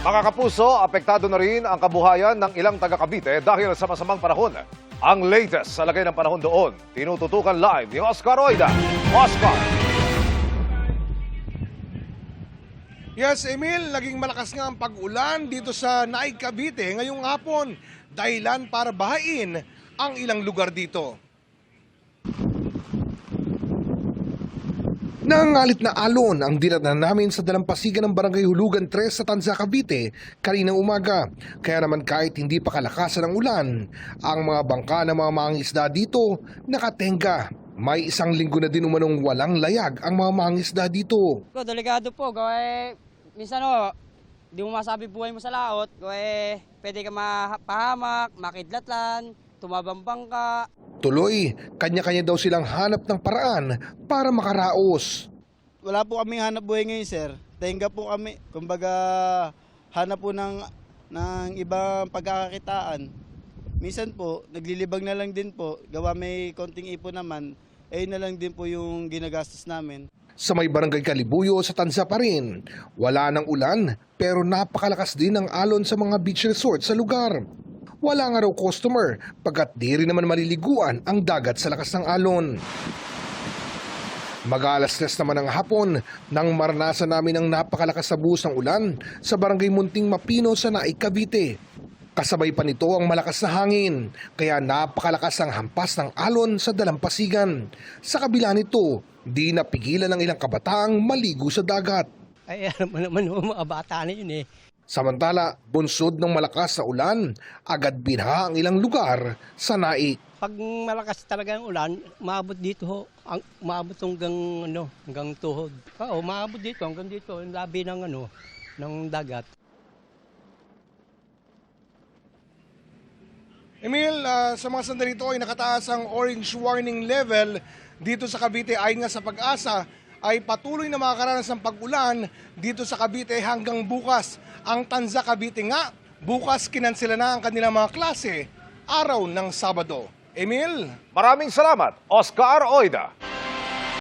Mga kapuso, apektado na rin ang kabuhayan ng ilang taga Cavite dahil sa masamang panahon. Ang latest sa lagay ng panahon doon, tinututukan live ni Oscar Oida. Oscar! Yes, Emil, naging malakas nga ang pag-ulan dito sa Naig, Cavite ngayong hapon. Dahilan para bahain ang ilang lugar dito. Nangangalit na alon ang dinatnan namin sa dalampasigan ng Barangay Hulugan 3 sa Tanza, Cavite kaninang umaga. Kaya naman kahit hindi pa kalakasan ng ulan, ang mga bangka ng mga mangingisda dito nakatenga. May isang linggo na din umanong walang layag ang mga mangingisda dito. Delikado po, minsan di mo masabi buhay mo sa laot, pwede ka mapahamak, makidlatlan, tumabambang ka. Tuloy, kanya-kanya daw silang hanap ng paraan para makaraos. Wala po kaming hanap buhay ngayon, sir. Tenga po kami. Kumbaga, hanap po ng ibang pagkakakitaan. Minsan po, naglilibag na lang din po. Gawa may konting ipon naman, na lang din po yung ginagastos namin. Sa may barangay Kalibuyo sa Tanza pa rin, wala ng ulan pero napakalakas din ang alon sa mga beach resort sa lugar. Wala nga raw customer pagkat di rin naman maliliguan ang dagat sa lakas ng alon. Mag-alas-tres naman ng hapon nang maranasan namin ang napakalakas na buhos ng ulan sa barangay Munting Mapino sa Naig, Cavite. Kasabay pa nito ang malakas na hangin, kaya napakalakas ang hampas ng alon sa dalampasigan. Sa kabila nito, di napigilan ng ilang kabataang maligo sa dagat. Ay, alam mo naman mga bata na yun eh. Samantala, bunsod ng malakas na ulan, agad binaha ang ilang lugar sa Naig. Pag malakas talaga ang ulan, maabot dito ho. Maabot hanggang tuhod. Oo, maabot dito hanggang dito, yung labi ng dagat. Emil, sa mga sandali ito ay nakataas ang orange warning level dito sa Cavite. Ayon nga sa Pag-asa, ay patuloy na makakaranas ng pag-ulan dito sa Cavite hanggang bukas. Ang Tanza, Cavite nga, bukas kinansela na ang kanilang mga klase, araw ng Sabado. Emil? Maraming salamat, Oscar Oida.